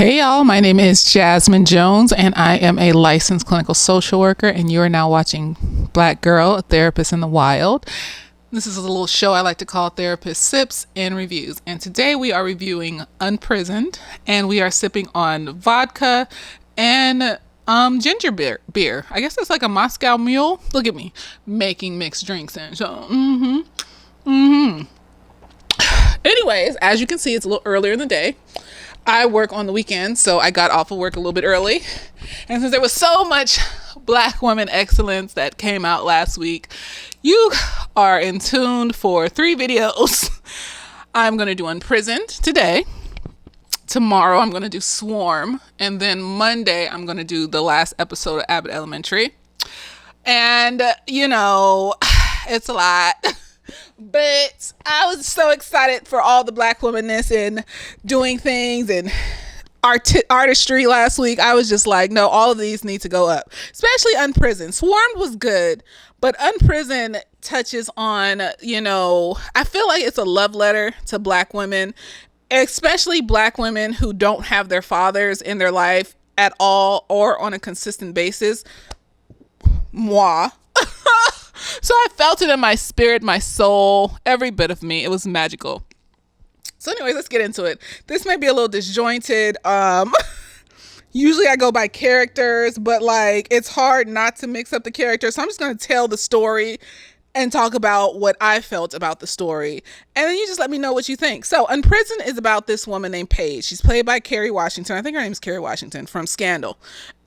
Hey y'all, my name is Jasmine Jones and I am a licensed clinical social worker, and you are now watching Black Girl, a Therapist in the Wild. This is a little show I like to call Therapist Sips and Reviews, and today we are reviewing Unprisoned, and we are sipping on vodka and ginger beer. I guess it's like a Moscow Mule. Look at me making mixed drinks and so anyways, as you can see, it's a little earlier in the day. I work on the weekend, so I got off of work a little bit early. And since there was so much Black woman excellence that came out last week, you are in tune for 3 videos. I'm going to do Unprisoned today. Tomorrow I'm going to do Swarm. And then Monday I'm going to do the last episode of Abbott Elementary. And, it's a lot. But I was so excited for all the Black womanness and doing things and artistry last week. I was just like, no, all of these need to go up, especially Unprisoned. Swarmed was good, but Unprisoned touches on, I feel like it's a love letter to Black women, especially Black women who don't have their fathers in their life at all or on a consistent basis. Moi. So I felt it in my spirit, my soul, every bit of me. It was magical. So anyways, let's get into it. This may be a little disjointed. Usually I go by characters, but it's hard not to mix up the characters. So I'm just going to tell the story and talk about what I felt about the story. And then you just let me know what you think. So Unprisoned is about this woman named Paige. She's played by Kerry Washington. I think her name is Kerry Washington from Scandal.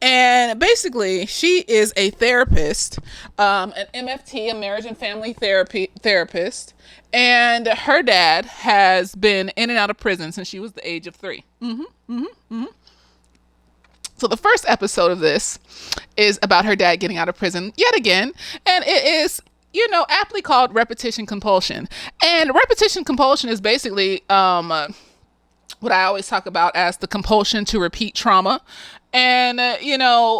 And basically, she is a therapist, an MFT, a marriage and family therapist. And her dad has been in and out of prison since she was the age of 3. So the first episode of this is about her dad getting out of prison yet again. And it is aptly called repetition compulsion. And repetition compulsion is basically what I always talk about as the compulsion to repeat trauma. And,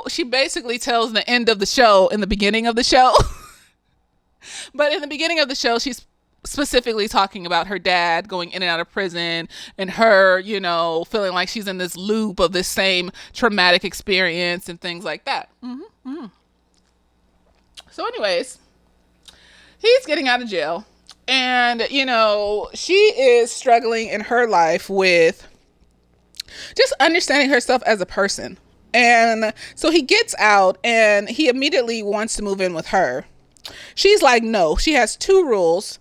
she basically tells the end of the show in the beginning of the show. But in the beginning of the show, she's specifically talking about her dad going in and out of prison and her, feeling like she's in this loop of this same traumatic experience and things like that. So anyways, he's getting out of jail, and, she is struggling in her life with just understanding herself as a person. And so he gets out and he immediately wants to move in with her. She's like, no, she has 2 rules.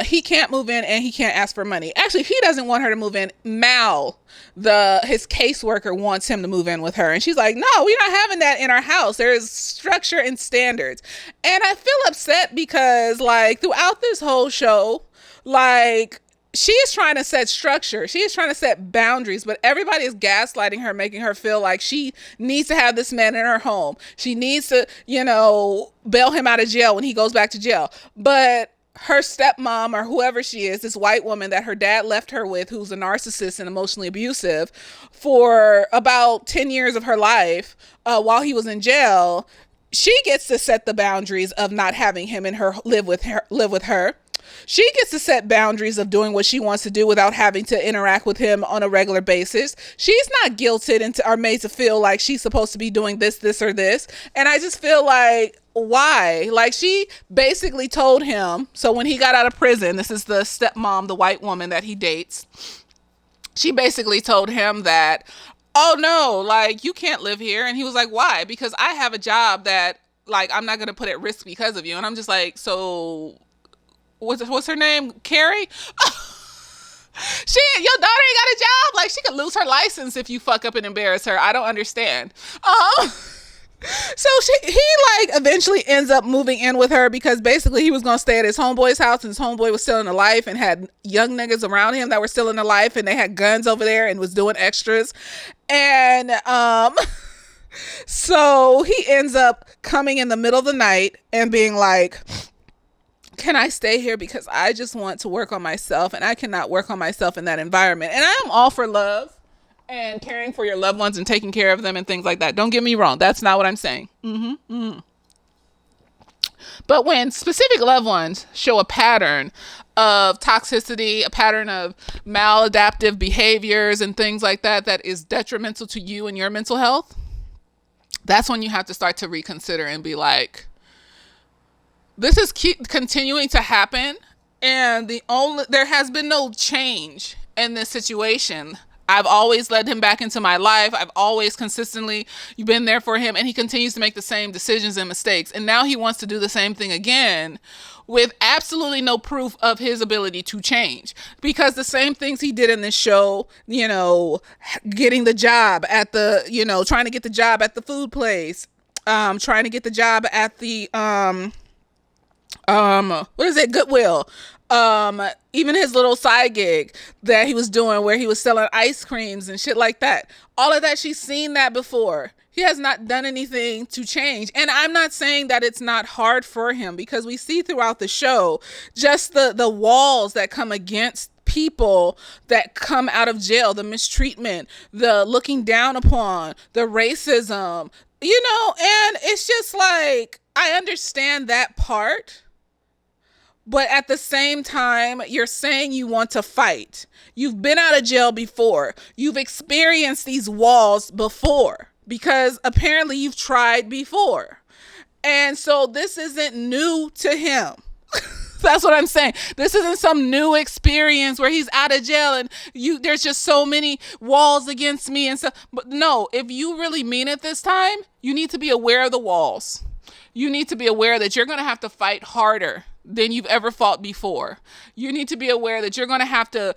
He can't move in and he can't ask for money. Actually, he doesn't want her to move in. Mal, his caseworker, wants him to move in with her. And she's like, no, we're not having that in our house. There is structure and standards. And I feel upset because throughout this whole show, she is trying to set structure. She is trying to set boundaries, but everybody is gaslighting her, making her feel like she needs to have this man in her home. She needs to, bail him out of jail when he goes back to jail. But her stepmom, or whoever she is, this white woman that her dad left her with, who's a narcissist and emotionally abusive for about 10 years of her life, while he was in jail, she gets to set the boundaries of not having him and her live with her. She gets to set boundaries of doing what she wants to do without having to interact with him on a regular basis. She's not guilted or made to feel like she's supposed to be doing this, or this. And I just feel like, why? She basically told him, so when he got out of prison, this is the stepmom, the white woman that he dates. She basically told him that, oh no, you can't live here. And he was like, why? Because I have a job that I'm not going to put at risk because of you. And I'm just like, so what's her name? Carrie? Your daughter ain't got a job. She could lose her license if you fuck up and embarrass her. I don't understand. So he eventually ends up moving in with her because basically he was going to stay at his homeboy's house, and his homeboy was still in the life and had young niggas around him that were still in the life, and they had guns over there and was doing extras. And, so he ends up coming in the middle of the night and being like, can I stay here because I just want to work on myself, and I cannot work on myself in that environment. And I am all for love and caring for your loved ones and taking care of them and things like that. Don't get me wrong. That's not what I'm saying. But when specific loved ones show a pattern of toxicity, a pattern of maladaptive behaviors and things like that that is detrimental to you and your mental health, that's when you have to start to reconsider and be like, this is continuing to happen, and there has been no change in this situation. I've always led him back into my life. I've always consistently been there for him, and he continues to make the same decisions and mistakes. And now he wants to do the same thing again with absolutely no proof of his ability to change. Because the same things he did in this show, getting the job at the, trying to get the job at the food place, trying to get the job at the, Goodwill. Even his little side gig that he was doing where he was selling ice creams and shit like that. All of that, she's seen that before. He has not done anything to change. And I'm not saying that it's not hard for him, because we see throughout the show just the walls that come against people that come out of jail, the mistreatment, the looking down upon, the racism, and it's just like, I understand that part. But at the same time, you're saying you want to fight. You've been out of jail before. You've experienced these walls before, because apparently you've tried before. And so this isn't new to him. That's what I'm saying. This isn't some new experience where he's out of jail and there's just so many walls against me and stuff. But no, if you really mean it this time, you need to be aware of the walls. You need to be aware that you're going to have to fight harder than you've ever fought before. You need to be aware that you're going to have to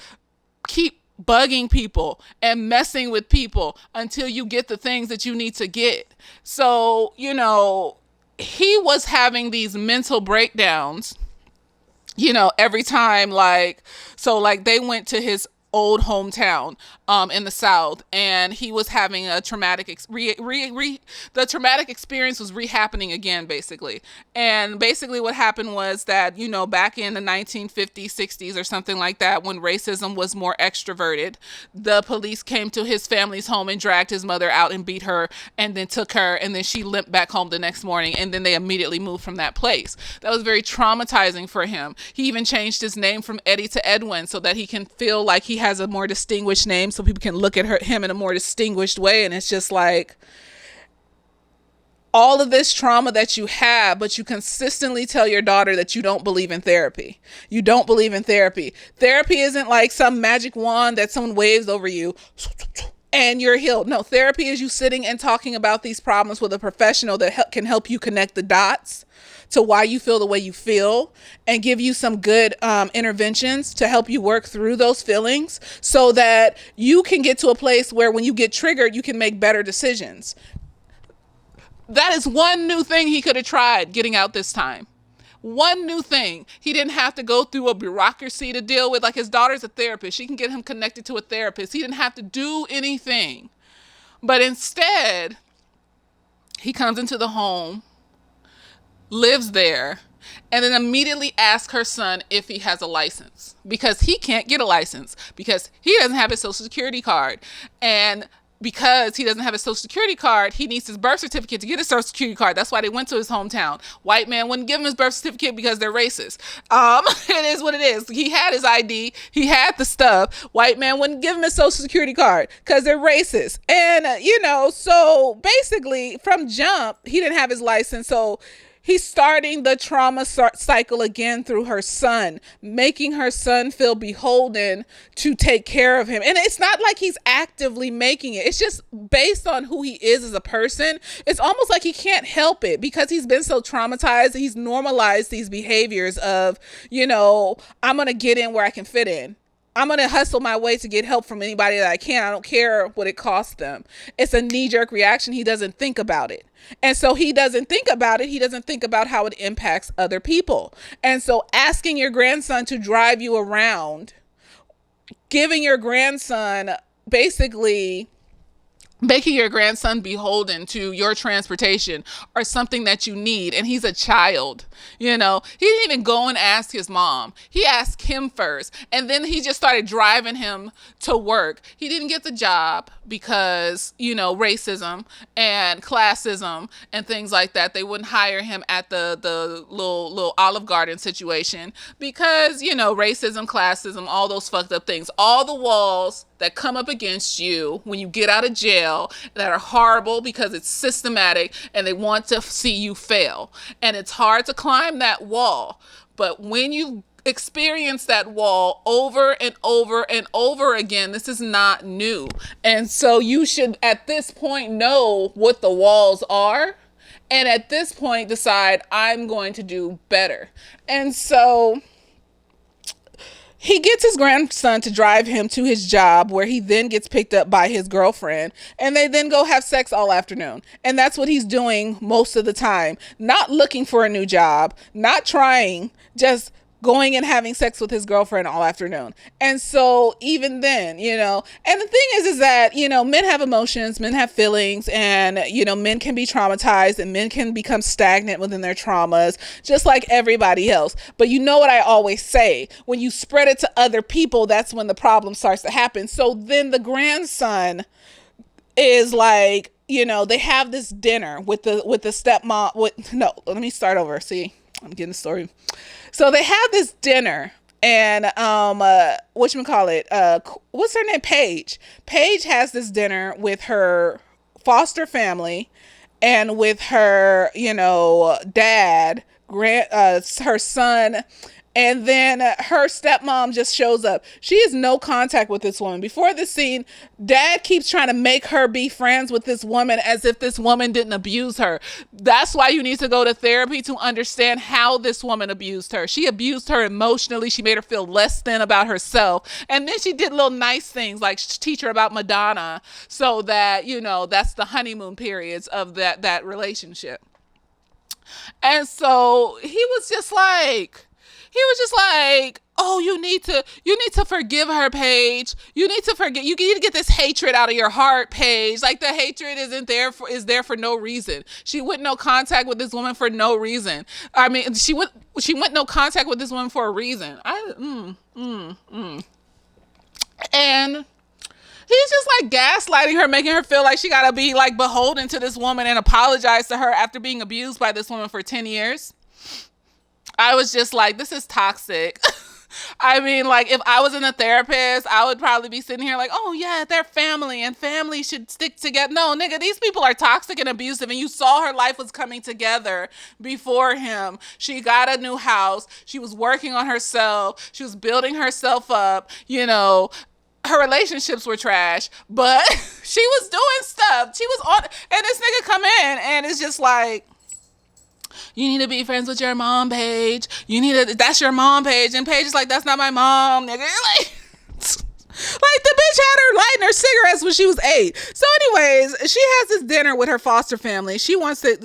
keep bugging people and messing with people until you get the things that you need to get. So, he was having these mental breakdowns, every time, they went to his old hometown in the South, and he was having a traumatic the traumatic experience was rehappening again, basically. And basically what happened was that, back in the 1950s, 60s or something like that, when racism was more extroverted, the police came to his family's home and dragged his mother out and beat her and then took her, and then she limped back home the next morning, and then they immediately moved from that place. That was very traumatizing for him. He even changed his name from Eddie to Edwin so that he can feel like he has a more distinguished name, so people can look at him in a more distinguished way. And it's just like, all of this trauma that you have, but you consistently tell your daughter that you don't believe in therapy. You don't believe in therapy. Therapy isn't like some magic wand that someone waves over you and you're healed. No, therapy is you sitting and talking about these problems with a professional that can help you connect the dots to why you feel the way you feel, and give you some good interventions to help you work through those feelings so that you can get to a place where when you get triggered, you can make better decisions. That is one new thing he could have tried getting out this time. One new thing. He didn't have to go through a bureaucracy to deal with. Like, his daughter's a therapist. She can get him connected to a therapist. He didn't have to do anything. But instead, he comes into the home, lives there, and then immediately asks her son if he has a license, because he can't get a license because he doesn't have his social security card. And because he doesn't have his social security card, he needs his birth certificate to get his social security card. That's why they went to his hometown. White man wouldn't give him his birth certificate because they're racist. It is what it is. He had his ID. He had the stuff. White man wouldn't give him his social security card because they're racist. And, so basically from jump, he didn't have his license. So he's starting the trauma cycle again through her son, making her son feel beholden to take care of him. And it's not like he's actively making it. It's just based on who he is as a person. It's almost like he can't help it because he's been so traumatized. He's normalized these behaviors of, I'm going to get in where I can fit in. I'm going to hustle my way to get help from anybody that I can. I don't care what it costs them. It's a knee-jerk reaction. He doesn't think about it. And so he doesn't think about it. He doesn't think about how it impacts other people. And so asking your grandson to drive you around, giving your grandson basically making your grandson beholden to your transportation or something that you need, and he's a child. You know, he didn't even go and ask his mom. He asked him first, and then he just started driving him to work. He didn't get the job because, you know, racism and classism and things like that. They wouldn't hire him at the little Olive Garden situation because, you know, racism, classism, all those fucked up things, all the walls that come up against you when you get out of jail that are horrible because it's systematic and they want to see you fail. And it's hard to climb that wall. But when you experience that wall over and over and over again, this is not new. And so you should at this point know what the walls are. And at this point decide, I'm going to do better. And so he gets his grandson to drive him to his job, where he then gets picked up by his girlfriend, and they then go have sex all afternoon. And that's what he's doing most of the time. Not looking for a new job, not trying, just going and having sex with his girlfriend all afternoon. And so even then, you know, and the thing is that, you know, men have emotions, men have feelings, and, you know, men can be traumatized and men can become stagnant within their traumas, just like everybody else. But you know what I always say, when you spread it to other people, that's when the problem starts to happen. So then the grandson is like, you know, they have this dinner with the stepmom. No, let me start over. See, I'm getting the story. So they have this dinner, and what's her name? Paige. Paige has this dinner with her foster family and with her, you know, dad, her son. And then her stepmom just shows up. She has no contact with this woman. Before this scene, dad keeps trying to make her be friends with this woman as if this woman didn't abuse her. That's why you need to go to therapy, to understand how this woman abused her. She abused her emotionally. She made her feel less than about herself. And then she did little nice things like teach her about Madonna, so that, you know, that's the honeymoon periods of that relationship. And so he was just like, oh, you need to forgive her, Paige. You need to get this hatred out of your heart, Paige. Like, the hatred is there for no reason. She went no contact with this woman for no reason. I mean, she went no contact with this woman for a reason. And he's just like gaslighting her, making her feel like she gotta be like beholden to this woman and apologize to her after being abused by this woman for 10 years. I was just like, this is toxic. I mean, like, if I wasn't a therapist, I would probably be sitting here like, oh yeah, they're family and family should stick together. No, nigga, these people are toxic and abusive, and you saw her life was coming together before him. She got a new house. She was working on herself. She was building herself up. You know, her relationships were trash, but she was doing stuff. She was on, and this nigga come in and it's just like, you need to be friends with your mom, Paige. That's your mom, Paige. And Paige is like, that's not my mom, nigga. Like, the bitch had her lighting her cigarettes when she was 8. So anyways, she has this dinner with her foster family. She wants to,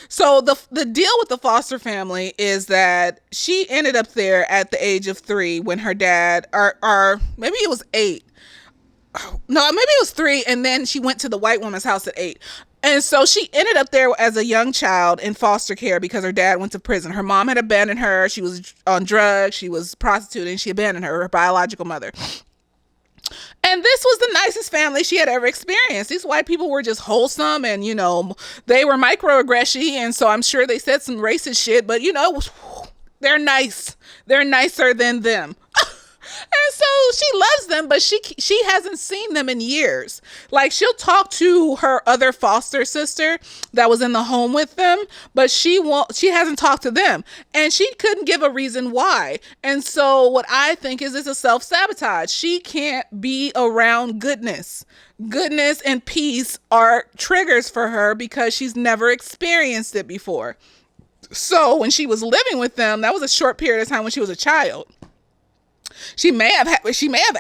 so the deal with the foster family is that she ended up there at the age of 3 when her dad, or maybe it was 8. No, maybe it was 3. And then she went to the white woman's house at 8. And so she ended up there as a young child in foster care because her dad went to prison. Her mom had abandoned her. She was on drugs. She was prostituting. She abandoned her biological mother. And this was the nicest family she had ever experienced. These white people were just wholesome, and, you know, they were microaggression. And so I'm sure they said some racist shit, but, you know, they're nice. They're nicer than them. And so she loves them, but she hasn't seen them in years. Like, she'll talk to her other foster sister that was in the home with them, but she hasn't talked to them, and she couldn't give a reason why. And so what I think is, it's a self-sabotage. She can't be around goodness. Goodness and peace are triggers for her because she's never experienced it before. So when she was living with them, that was a short period of time when she was a child. She may have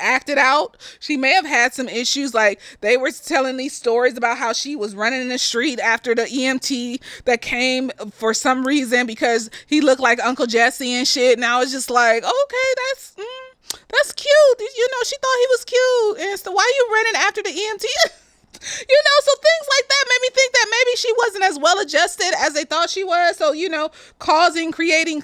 acted out. She may have had some issues. Like, they were telling these stories about how she was running in the street after the EMT that came for some reason because he looked like Uncle Jesse and shit. And I was just like, okay, that's cute. You know, she thought he was cute. And so why are you running after the EMT? So things like that made me think that maybe she wasn't as well adjusted as they thought she was. So, creating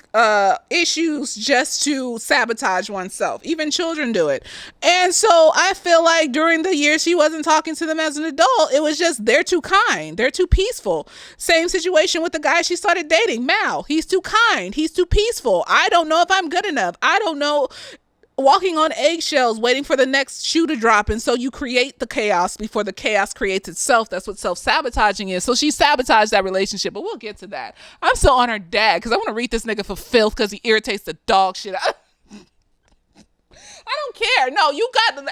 issues just to sabotage oneself. Even children do it. And so I feel like during the years she wasn't talking to them as an adult, it was just they're too kind. They're too peaceful. Same situation with the guy she started dating, Mal. He's too kind. He's too peaceful. I don't know if I'm good enough. I don't know, walking on eggshells, waiting for the next shoe to drop. And so you create the chaos before the chaos creates itself. That's what self-sabotaging is. So she sabotaged that relationship, but we'll get to that. I'm still on her dad because I want to read this nigga for filth because he irritates the dog shit out. I don't care. No,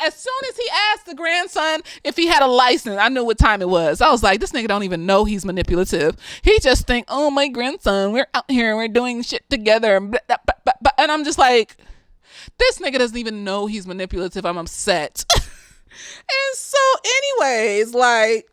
as soon as he asked the grandson if he had a license, I knew what time it was. I was like, this nigga don't even know he's manipulative. He just think, oh, my grandson, we're out here, we're doing shit together. And I'm just like, this nigga doesn't even know he's manipulative. I'm upset. And so anyways, like,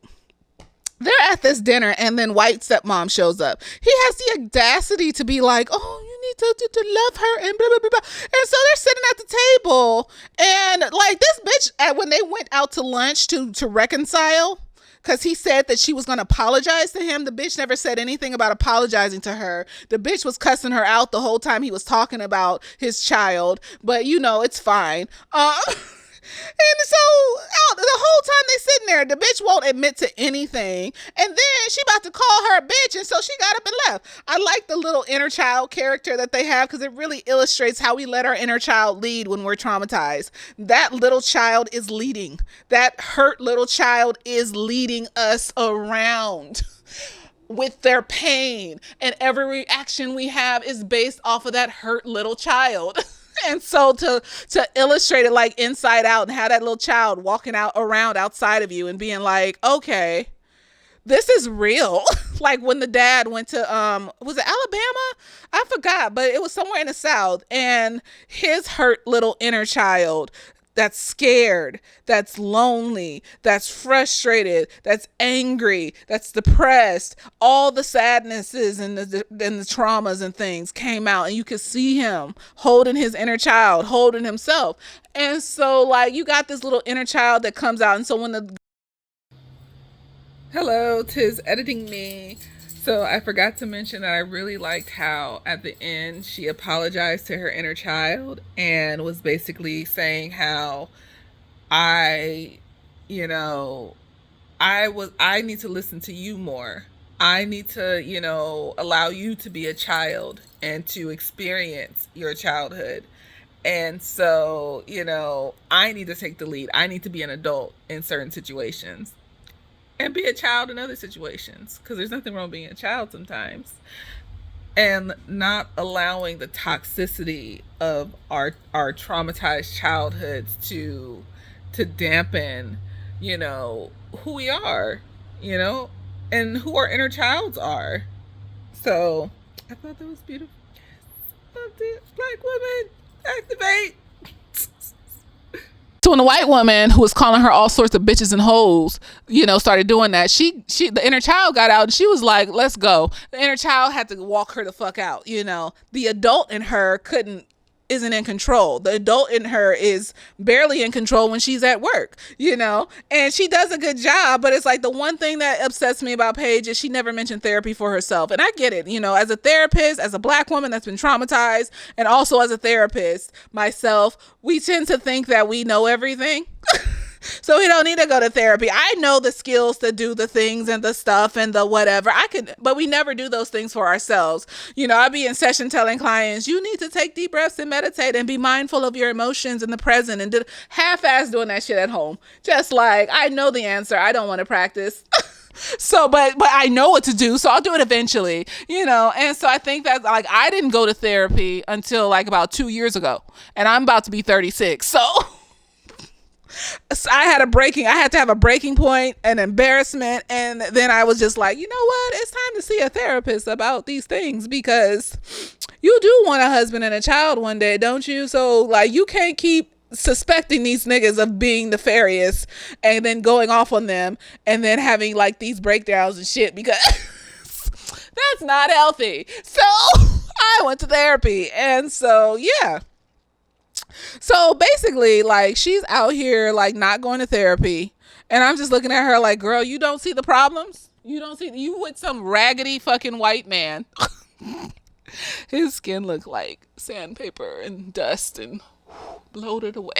they're at this dinner and then white stepmom shows up. He has the audacity to be like, oh, you need to love her and blah, blah, blah, blah. And so they're sitting at the table and like this bitch, when they went out to lunch to reconcile, because he said that she was going to apologize to him. The bitch never said anything about apologizing to her. The bitch was cussing her out the whole time he was talking about his child. But, it's fine. And so the whole time they sitting there, the bitch won't admit to anything. And then she about to call her a bitch. And so she got up and left. I like the little inner child character that they have because it really illustrates how we let our inner child lead when we're traumatized. That little child is leading. That hurt little child is leading us around with their pain. And every reaction we have is based off of that hurt little child. And so to illustrate it like Inside Out and have that little child walking around outside of you and being like, okay, this is real. Like when the dad went to, was it Alabama? I forgot, but it was somewhere in the South. And his hurt little inner child that's scared, that's lonely, that's frustrated, that's angry, that's depressed, all the sadnesses and the traumas and things came out, and you could see him holding his inner child, holding himself. And so like you got this little inner child that comes out. And so when hello, 'tis editing me. So I forgot to mention that I really liked how at the end she apologized to her inner child and was basically saying how I need to listen to you more. I need to, allow you to be a child and to experience your childhood. And so, I need to take the lead. I need to be an adult in certain situations. And be a child in other situations, because there's nothing wrong with being a child sometimes. And not allowing the toxicity of our traumatized childhoods to dampen, who we are, and who our inner childs are. So I thought that was beautiful. Yes, loved it. Black women, activate. So when the white woman who was calling her all sorts of bitches and hoes, started doing that, the inner child got out and she was like, let's go. The inner child had to walk her the fuck out. The adult in her isn't in control. The adult in her is barely in control when she's at work, and she does a good job. But it's like the one thing that upsets me about Paige is she never mentioned therapy for herself. And I get it, as a therapist, as a black woman that's been traumatized, and also as a therapist myself, we tend to think that we know everything. So we don't need to go to therapy. I know the skills to do the things and the stuff and the whatever. But we never do those things for ourselves. I'll be in session telling clients, you need to take deep breaths and meditate and be mindful of your emotions in the present, and half-ass doing that shit at home. Just like, I know the answer. I don't want to practice. So, but I know what to do, so I'll do it eventually, and so I think that like I didn't go to therapy until like about 2 years ago, and I'm about to be 36. So I had to have a breaking point, an embarrassment, and then I was just like, you know what? It's time to see a therapist about these things, because you do want a husband and a child one day, don't you? So like you can't keep suspecting these niggas of being nefarious and then going off on them and then having like these breakdowns and shit, because that's not healthy. So I went to therapy, and so yeah. So basically, like, she's out here like not going to therapy, And I'm just looking at her like, girl, you don't see the problems? You don't see, you with some raggedy fucking white man. His skin looked like sandpaper and dust and bloated away.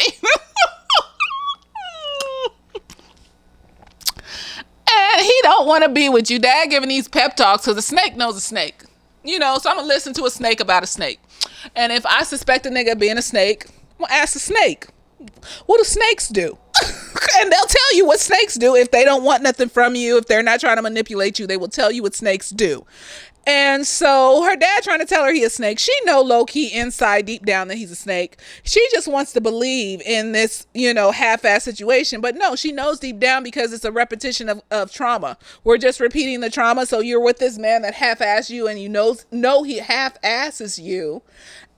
And he don't want to be with you. Dad giving these pep talks because a snake knows a snake. You know, so I'm going to listen to a snake about a snake. And if I suspect a nigga being a snake, I'm going to ask the snake, what do snakes do? And they'll tell you what snakes do. If they don't want nothing from you, if they're not trying to manipulate you, they will tell you what snakes do. And so her dad trying to tell her he a snake. She know low key inside deep down that he's a snake. She just wants to believe in this, you know, half-ass situation. But no, she knows deep down because it's a repetition of trauma. We're just repeating the trauma. So you're with this man that half-ass you and you know he half-asses you.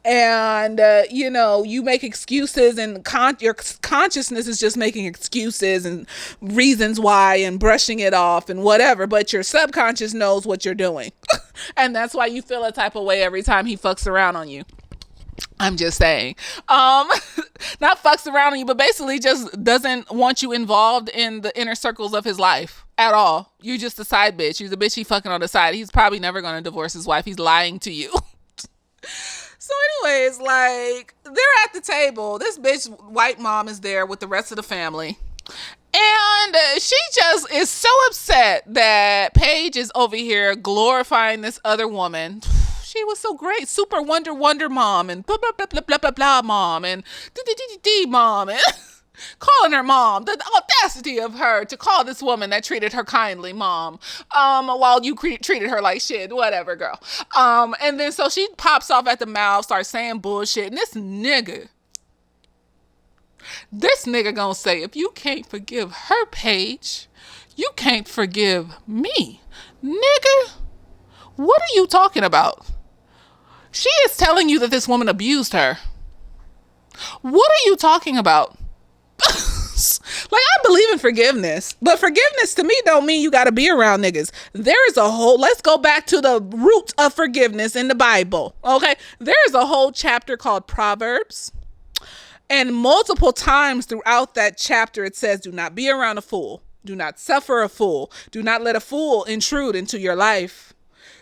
And, you know, you make excuses and your consciousness is just making excuses and reasons why and brushing it off and whatever. But your subconscious knows what you're doing. And that's why you feel a type of way every time he fucks around on you. I'm just saying, not fucks around on you, but basically just doesn't want you involved in the inner circles of his life at all. You're just a side bitch. You're the bitch he fucking on the side. He's probably never going to divorce his wife. He's lying to you. So anyways, like, they're at the table. This bitch white mom is there with the rest of the family. And she just is so upset that Paige is over here glorifying this other woman. She was so great. Super wonder mom and blah, blah, blah, blah, blah, blah, blah mom and d mom and calling her mom. The audacity of her to call this woman that treated her kindly mom, while you treated her like shit. Whatever, girl. And then so she pops off at the mouth, starts saying bullshit. And this nigga gonna say, if you can't forgive her, Paige, you can't forgive me. Nigga, what are you talking about? She is telling you that this woman abused her. What are you talking about? Like, I believe in forgiveness, but forgiveness to me don't mean you got to be around niggas. There's a whole, let's go back to the root of forgiveness in the Bible. Okay. There's a whole chapter called Proverbs. And multiple times throughout that chapter, it says, do not be around a fool. Do not suffer a fool. Do not let a fool intrude into your life.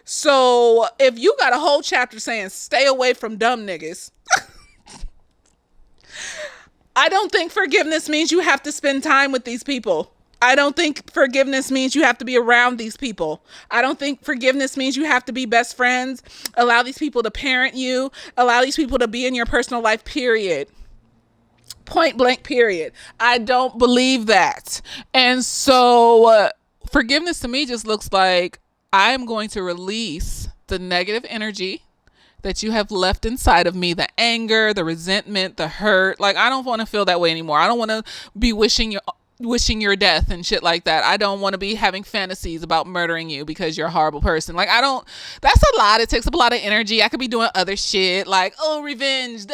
So if you got a whole chapter saying, stay away from dumb niggas, I don't think forgiveness means you have to spend time with these people. I don't think forgiveness means you have to be around these people. I don't think forgiveness means you have to be best friends, allow these people to parent you, allow these people to be in your personal life, period. Point blank, period. I don't believe that. And so forgiveness to me just looks like I'm going to release the negative energy that you have left inside of me, the anger, the resentment, the hurt. Like, I don't want to feel that way anymore. I don't want to be wishing your death and shit like that. I don't want to be having fantasies about murdering you because you're a horrible person. Like, that's a lot. It takes up a lot of energy. I could be doing other shit like, oh, revenge,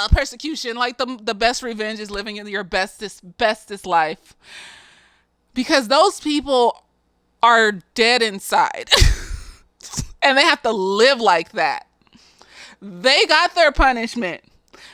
persecution. Like, the best revenge is living in your bestest life, because those people are dead inside and they have to live like that. They got their punishment,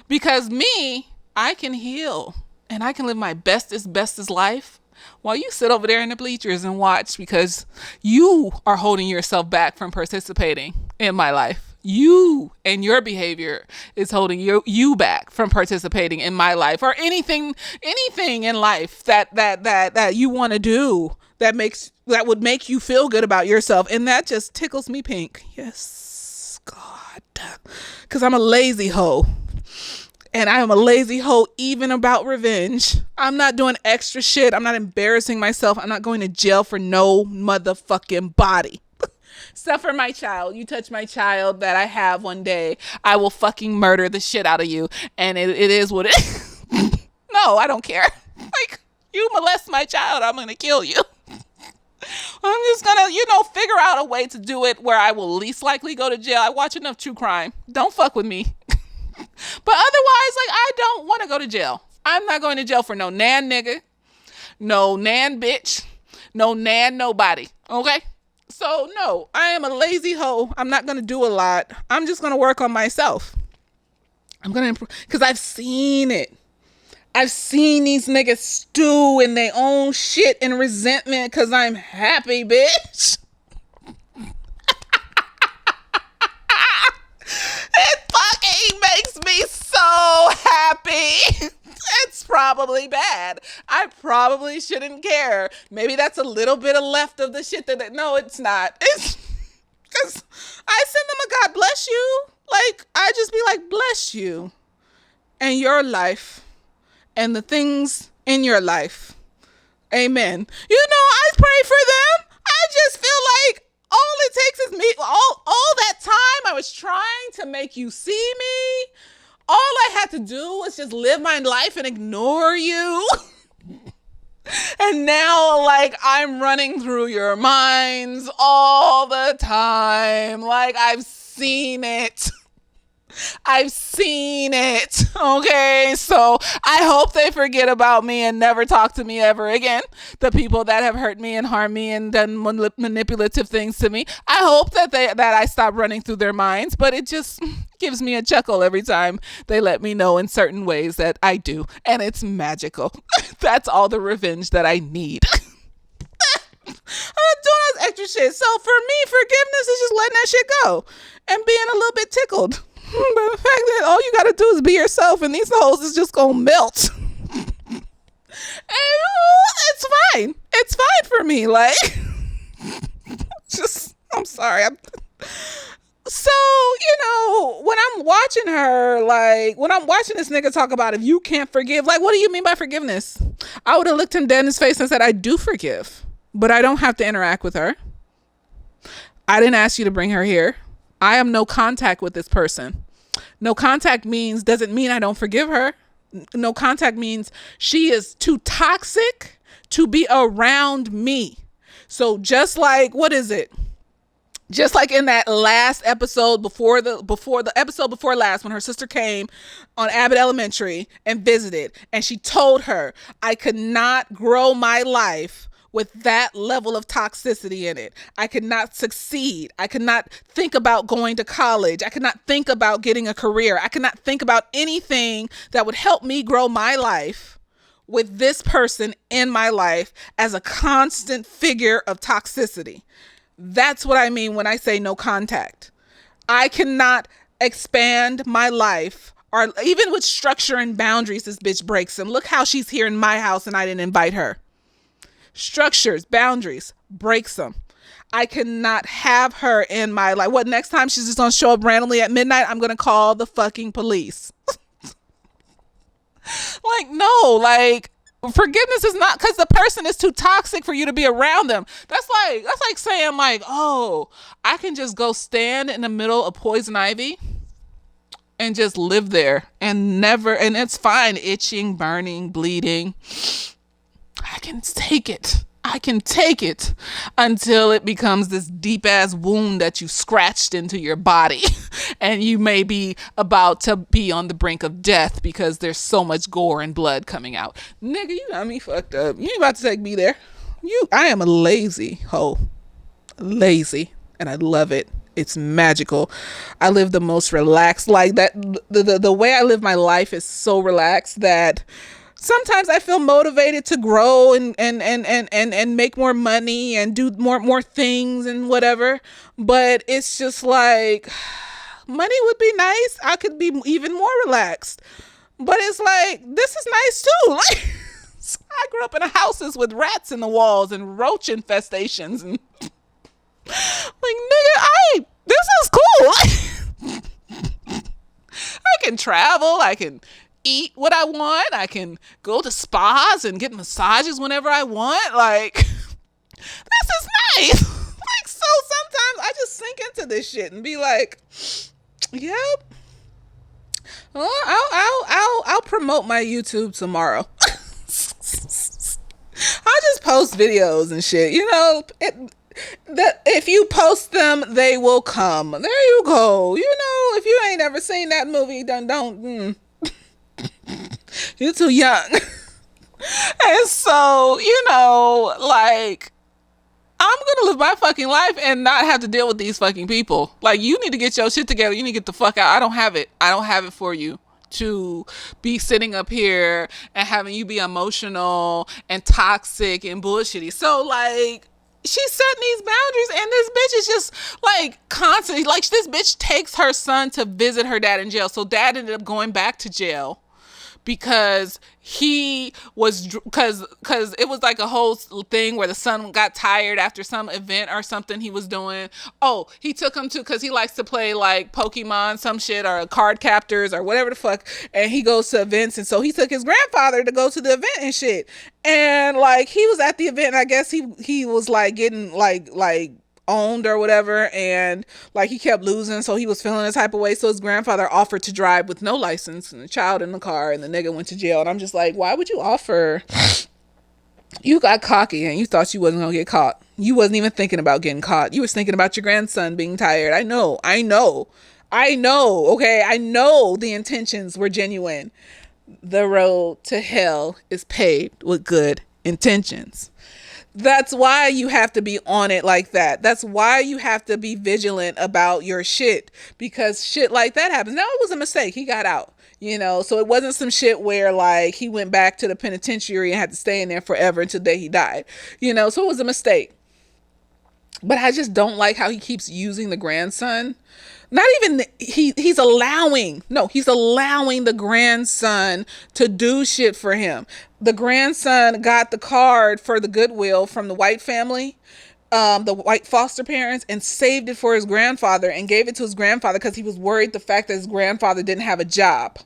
because me, I can heal and I can live my bestest life while you sit over there in the bleachers and watch, because you are holding yourself back from participating in my life. You and your behavior is holding you back from participating in my life, or anything in life that you want to do that would make you feel good about yourself. And that just tickles me pink. Yes, God. Because I'm a lazy hoe. And I am a lazy hoe even about revenge. I'm not doing extra shit. I'm not embarrassing myself. I'm not going to jail for no motherfucking body. Except for my child. You touch my child that I have one day, I will fucking murder the shit out of you. And it is what it is. No, I don't care. Like, you molest my child, I'm going to kill you. I'm just going to, figure out a way to do it where I will least likely go to jail. I watch enough true crime. Don't fuck with me. But otherwise, like, I don't want to go to jail. I'm not going to jail for no nan nigga, no nan bitch, no nan nobody. Okay? So, no, I am a lazy hoe. I'm not going to do a lot. I'm just going to work on myself. I'm going to improve, because I've seen it. I've seen these niggas stew in their own shit and resentment because I'm happy, bitch. It fucking makes me so happy. It's probably bad. I probably shouldn't care. Maybe that's a little bit of left of the shit no, it's not. It's because I send them a God bless you. Like, I just be like, bless you and your life and the things in your life. Amen. You know, I pray for them. I just feel like all it takes is me. All that time I was trying to make you see me. All I had to do was just live my life and ignore you. And now, like, I'm running through your minds all the time. Like, I've seen it. I've seen it. Okay, so I hope they forget about me and never talk to me ever again. The people that have hurt me and harmed me and done manipulative things to me. I hope that I stop running through their minds, but it just gives me a chuckle every time they let me know in certain ways that I do, and it's magical. That's all the revenge that I need. I'm doing this extra shit. So for me, forgiveness is just letting that shit go and being a little bit tickled. But the fact that all you gotta do is be yourself and these hoes is just gonna melt. And it's fine. It's fine for me. Like, just, I'm sorry. So, you know, when I'm watching her, like, when I'm watching this nigga talk about if you can't forgive, like, what do you mean by forgiveness? I would have looked him dead in his face and said, I do forgive, but I don't have to interact with her. I didn't ask you to bring her here. I am no contact with this person. No contact doesn't mean I don't forgive her. No contact means she is too toxic to be around me. So just like, what is it? Just like in that last episode before the episode before last, when her sister came on Abbott Elementary and visited, and she told her, I could not grow my life with that level of toxicity in it. I could not succeed. I could not think about going to college. I could not think about getting a career. I could not think about anything that would help me grow my life with this person in my life as a constant figure of toxicity. That's what I mean when I say no contact. I cannot expand my life, or even with structure and boundaries, this bitch breaks them. Look how she's here in my house and I didn't invite her. Structures, boundaries, breaks them. I cannot have her in my life. What, next time she's just gonna show up randomly at midnight, I'm gonna call the fucking police. Like, no, like, forgiveness is not because the person is too toxic for you to be around them. That's like saying, like, oh, I can just go stand in the middle of poison ivy and just live there and it's fine, itching, burning, bleeding. I can take it until it becomes this deep ass wound that you scratched into your body and you may be about to be on the brink of death because there's so much gore and blood coming out. Nigga, you got me fucked up. You ain't about to take me there. I am a lazy hoe. Lazy. And I love it. It's magical. I live the most relaxed, like that. The way I live my life is so relaxed that sometimes I feel motivated to grow and make more money and do more things and whatever. But it's just like, money would be nice. I could be even more relaxed. But it's like, this is nice too. Like, I grew up in houses with rats in the walls and roach infestations. And like, nigga, this is cool. I can travel. I can eat what I want. I can go to spas and get massages whenever I want. Like, this is nice. Like, so sometimes I just sink into this shit and be like, yep. Well, I'll promote my YouTube tomorrow. I'll just post videos and shit. You know, if you post them, they will come. There you go. You know, if you ain't ever seen that movie, then don't. You're too young. And so, you know, like, I'm gonna live my fucking life and not have to deal with these fucking people. Like, you need to get your shit together. You need to get the fuck out. I don't have it for you to be sitting up here and having you be emotional and toxic and bullshitty. So like, she's setting these boundaries, and this bitch is just like constantly, like, this bitch takes her son to visit her dad in jail. So dad ended up going back to jail because he was, because it was like a whole thing where the son got tired after some event or something he was doing. Oh, he took him to, because he likes to play like Pokemon, some shit, or card captors or whatever the fuck, and he goes to events, and so he took his grandfather to go to the event and shit. And like, he was at the event, and I guess he was like getting like owned or whatever, and like he kept losing, so he was feeling a type of way. So his grandfather offered to drive with no license and a child in the car, and the nigga went to jail. And I'm just like, why would you offer? You got cocky and you thought you wasn't gonna get caught. You wasn't even thinking about getting caught. You was thinking about your grandson being tired. I know. Okay, I know the intentions were genuine. The road to hell is paved with good intentions. That's why you have to be on it like that. That's why you have to be vigilant about your shit, because shit like that happens. Now, it was a mistake. He got out, so it wasn't some shit where like he went back to the penitentiary and had to stay in there forever until the day he died, so it was a mistake. But I just don't like how he keeps using the grandson. Not even he's allowing the grandson to do shit for him. The grandson got the card for the Goodwill from the white family, the white foster parents, and saved it for his grandfather and gave it to his grandfather because he was worried the fact that his grandfather didn't have a job.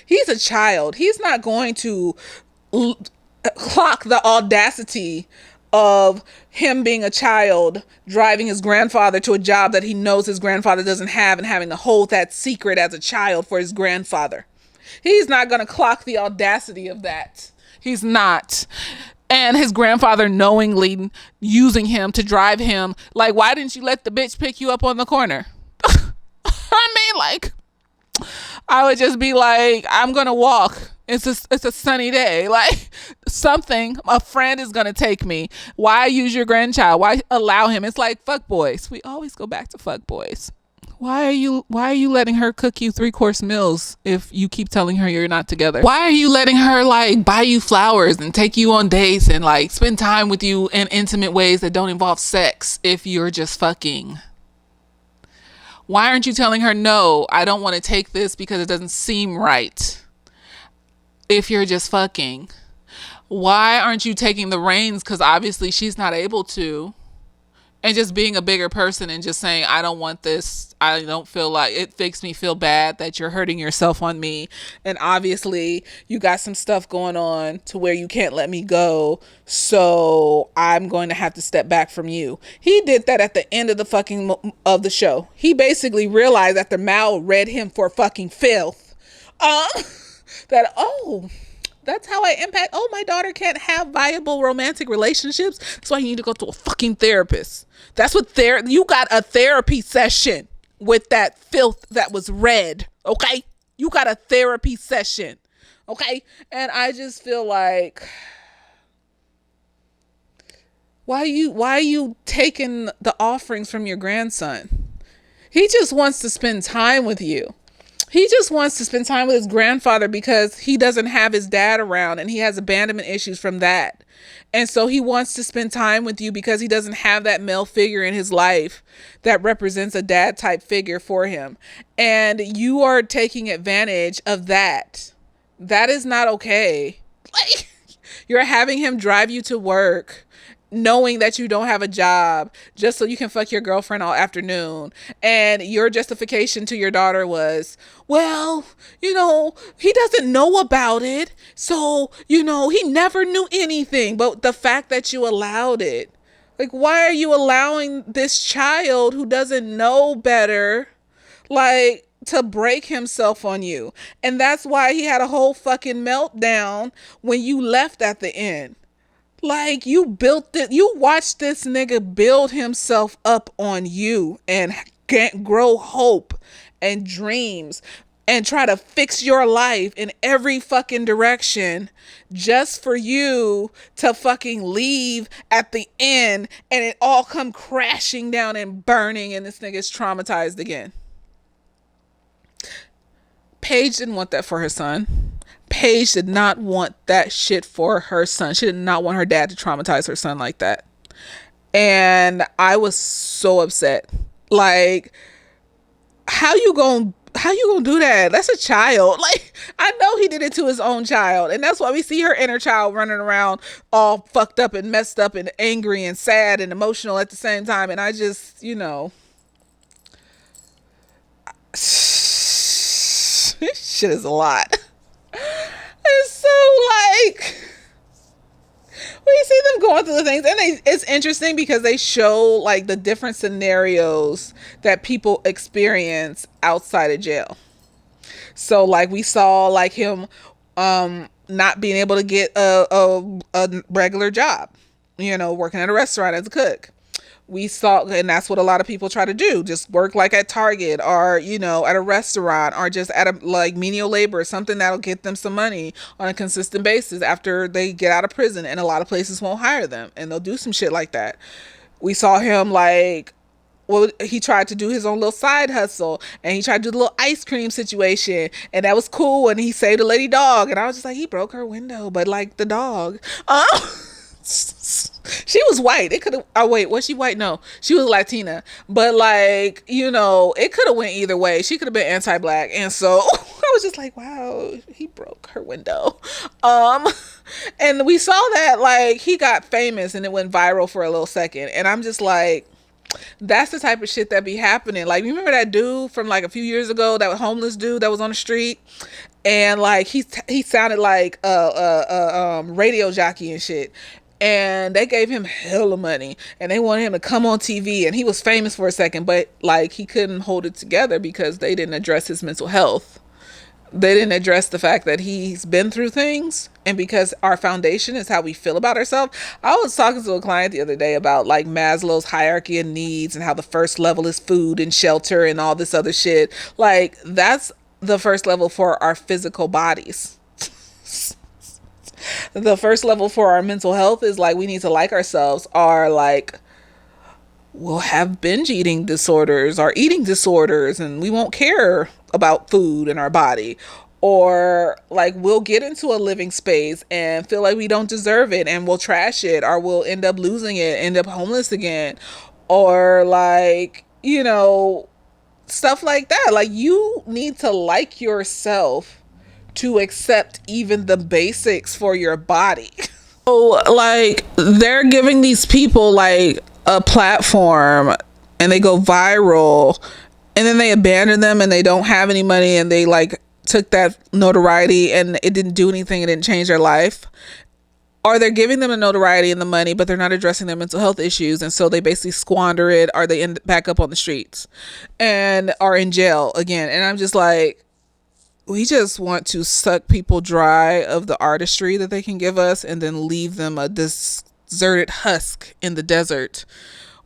He's a child. He's not going to clock the audacity of him being a child, driving his grandfather to a job that he knows his grandfather doesn't have, and having to hold that secret as a child for his grandfather. He's not going to clock the audacity of that. He's not. And his grandfather knowingly using him to drive him. Like, why didn't you let the bitch pick you up on the corner? I mean, like, I would just be like, I'm going to walk. It's a sunny day. Like, a friend is going to take me. Why use your grandchild? Why allow him? It's like fuck boys. We always go back to fuck boys. Why are you letting her cook you 3-course meals if you keep telling her you're not together? Why are you letting her like buy you flowers and take you on dates and like spend time with you in intimate ways that don't involve sex if you're just fucking? Why aren't you telling her, no, I don't want to take this because it doesn't seem right, if you're just fucking? Why aren't you taking the reins? Because obviously she's not able to. And just being a bigger person and just saying, I don't want this. I don't feel like it makes me feel bad that you're hurting yourself on me. And obviously you got some stuff going on to where you can't let me go. So I'm going to have to step back from you. He did that at the end of the show. He basically realized after Mal read him for fucking filth, that's how I impact. Oh, my daughter can't have viable romantic relationships. That's why you need to go to a fucking therapist. That's what you got a therapy session with that filth that was read. Okay. You got a therapy session. Okay. And I just feel like, why are you taking the offerings from your grandson? He just wants to spend time with you. He just wants to spend time with his grandfather because he doesn't have his dad around and he has abandonment issues from that. And so he wants to spend time with you because he doesn't have that male figure in his life that represents a dad type figure for him. And you are taking advantage of that. That is not okay. Like, you're having him drive you to work knowing that you don't have a job just so you can fuck your girlfriend all afternoon. And your justification to your daughter was, well, he doesn't know about it. So, he never knew anything. But the fact that you allowed it, like, why are you allowing this child who doesn't know better, like, to break himself on you? And that's why he had a whole fucking meltdown when you left at the end. Like, you watched this nigga build himself up on you and grow hope and dreams and try to fix your life in every fucking direction just for you to fucking leave at the end and it all come crashing down and burning and this nigga's traumatized again. Paige didn't want that for her son. Paige did not want that shit for her son. She did not want her dad to traumatize her son like that. And I was so upset. Like, how you gonna do that? That's a child. Like, I know he did it to his own child, and that's why we see her inner child running around all fucked up and messed up and angry and sad and emotional at the same time. And I just, shit is a lot. It's so like we see them going through the things, and it's interesting because they show like the different scenarios that people experience outside of jail. So like we saw like him not being able to get a regular job, working at a restaurant as a cook. We saw, and that's what a lot of people try to do, just work like at Target or at a restaurant or just at a like menial labor, something that'll get them some money on a consistent basis after they get out of prison. And a lot of places won't hire them, and they'll do some shit like that. We saw him like, well, he tried to do his own little side hustle, and he tried to do the little ice cream situation, and that was cool, and he saved a lady dog, and I was just like, he broke her window, but like the dog, she was white. It could have, oh wait, was she white? No, she was Latina, but like, it could have went either way. She could have been anti-black, and so I was just like, wow, he broke her window. And we saw that like he got famous and it went viral for a little second, and I'm just like, that's the type of shit that be happening. Like, remember that dude from like a few years ago, that homeless dude that was on the street, and like he sounded like a radio jockey and shit, and they gave him hella money and they wanted him to come on TV, and he was famous for a second, but like he couldn't hold it together because they didn't address his mental health. They didn't address the fact that he's been through things, and because our foundation is how we feel about ourselves. I was talking to a client the other day about like Maslow's hierarchy of needs and how the first level is food and shelter and all this other shit. Like, that's the first level for our physical bodies. The first level for our mental health is like, we need to like ourselves, or like we'll have binge eating disorders or eating disorders, and we won't care about food in our body. Or like we'll get into a living space and feel like we don't deserve it, and we'll trash it, or we'll end up losing it, end up homeless again, or like, stuff like that. Like, you need to like yourself to accept even the basics for your body. So like, they're giving these people like a platform, and they go viral, and then they abandon them, and they don't have any money, and they like took that notoriety and it didn't do anything, it didn't change their life. Or they're giving them the notoriety and the money, but they're not addressing their mental health issues, and so they basically squander it, or they end back up on the streets and are in jail again. And I'm just like, we just want to suck people dry of the artistry that they can give us, and then leave them a deserted husk in the desert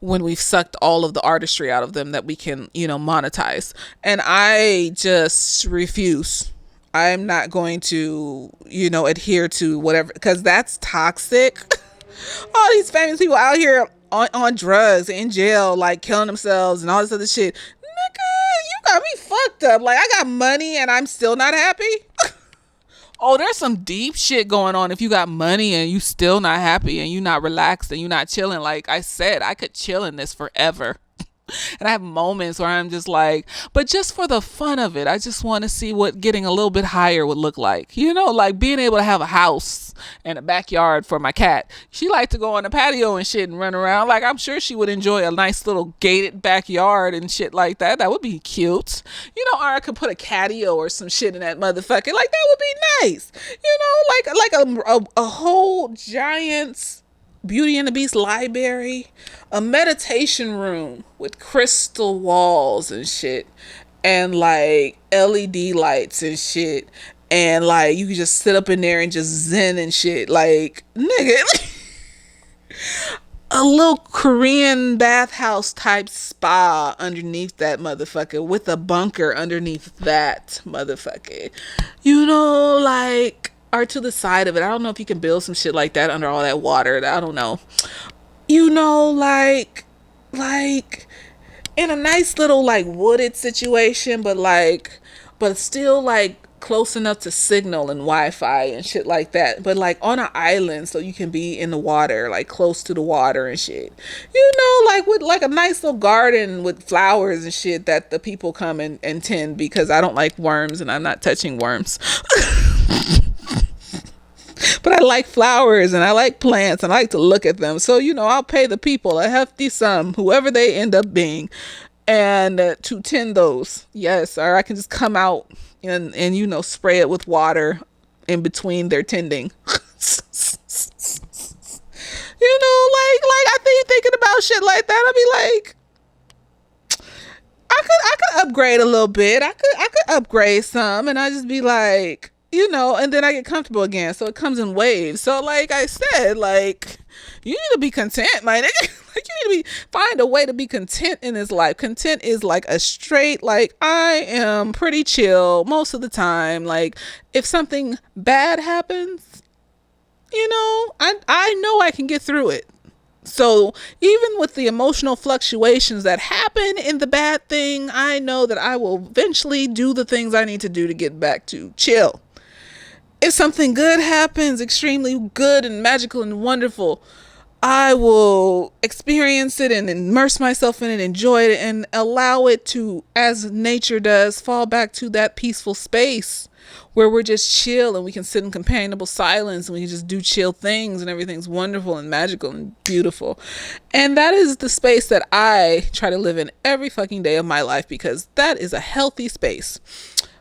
when we've sucked all of the artistry out of them that we can, monetize. And I just refuse. I'm not going to, adhere to whatever, because that's toxic. All these famous people out here on drugs, in jail, like killing themselves and all this other shit. Nigga, you got me fucked up. Like, I got money and I'm still not happy. Oh, there's some deep shit going on if you got money and you still not happy and you not relaxed and you not chilling. Like I said, I could chill in this forever. And I have moments where I'm just like, but just for the fun of it, I just want to see what getting a little bit higher would look like. Like being able to have a house and a backyard for my cat. She liked to go on the patio and shit and run around. Like, I'm sure she would enjoy a nice little gated backyard and shit like that. That would be cute. Or I could put a catio or some shit in that motherfucker. Like, that would be nice. Like a whole giant Beauty and the Beast library, a meditation room with crystal walls and shit, and like LED lights and shit, and like you can just sit up in there and just zen and shit. Like, nigga, a little Korean bathhouse type spa underneath that motherfucker, with a bunker underneath that motherfucker. Like, or to the side of it. I don't know if you can build some shit like that under all that water. I don't know. Like in a nice little like wooded situation, but like but still like close enough to signal and Wi-Fi and shit like that, but like on an island so you can be in the water, like close to the water and shit, like with like a nice little garden with flowers and shit that the people come and tend, because I don't like worms and I'm not touching worms. But I like flowers and I like plants and I like to look at them. So, I'll pay the people a hefty sum, whoever they end up being, and to tend those. Yes, or I can just come out and spray it with water in between their tending. Like I think thinking about shit like that, I'd be like, I could upgrade a little bit. I could upgrade some, and I just be like, and then I get comfortable again. So it comes in waves. So like I said, like, you need to be content, my nigga. Like, you need to find a way to be content in this life. Content is like a straight, like, I am pretty chill most of the time. Like, if something bad happens, I know I can get through it. So even with the emotional fluctuations that happen in the bad thing, I know that I will eventually do the things I need to do to get back to chill. If something good happens, extremely good and magical and wonderful, I will experience it and immerse myself in it, enjoy it, and allow it to, as nature does, fall back to that peaceful space where we're just chill and we can sit in companionable silence and we can just do chill things and everything's wonderful and magical and beautiful. And that is the space that I try to live in every fucking day of my life, because that is a healthy space.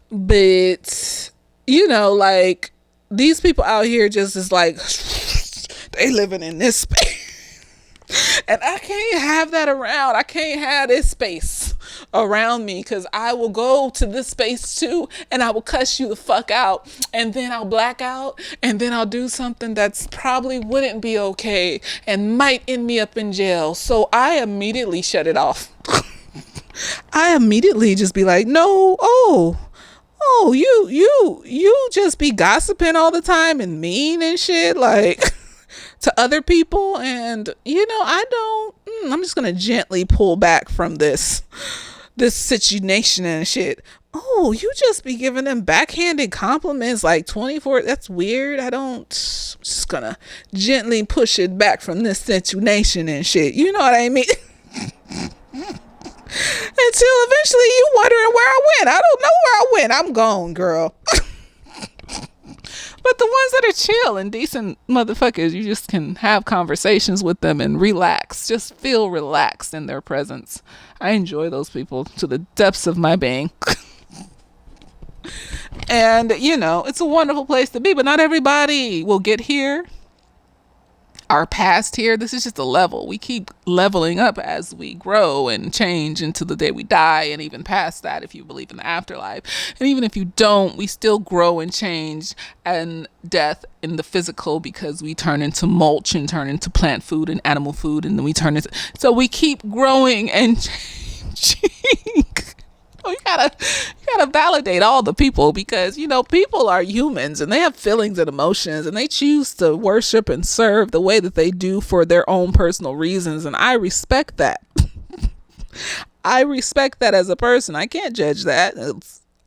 But, like, these people out here just is like, they living in this space. And I can't have that around. I can't have this space around me, because I will go to this space too and I will cuss you the fuck out, and then I'll black out, and then I'll do something that's probably wouldn't be okay and might end me up in jail. So I immediately shut it off. I immediately just be like, no, you just be gossiping all the time and mean and shit, like, to other people. And I'm just gonna gently pull back from this situation and shit. Oh, you just be giving them backhanded compliments like 24. That's weird. I'm just gonna gently push it back from this situation and shit. You know what I mean? Until eventually you wondering where I went. I don't know where I went. I'm gone, girl. But the ones that are chill and decent motherfuckers, you just can have conversations with them and relax. Just feel relaxed in their presence. I enjoy those people to the depths of my being. And, it's a wonderful place to be, but not everybody will get here. Our past here, this is just a level. We keep leveling up as we grow and change into the day we die, and even past that if you believe in the afterlife. And even if you don't, we still grow and change and death in the physical, because we turn into mulch and turn into plant food and animal food, and then we turn into, so we keep growing and changing. You gotta validate all the people, because people are humans and they have feelings and emotions, and they choose to worship and serve the way that they do for their own personal reasons, and I respect that. I respect that as a person. I can't judge that.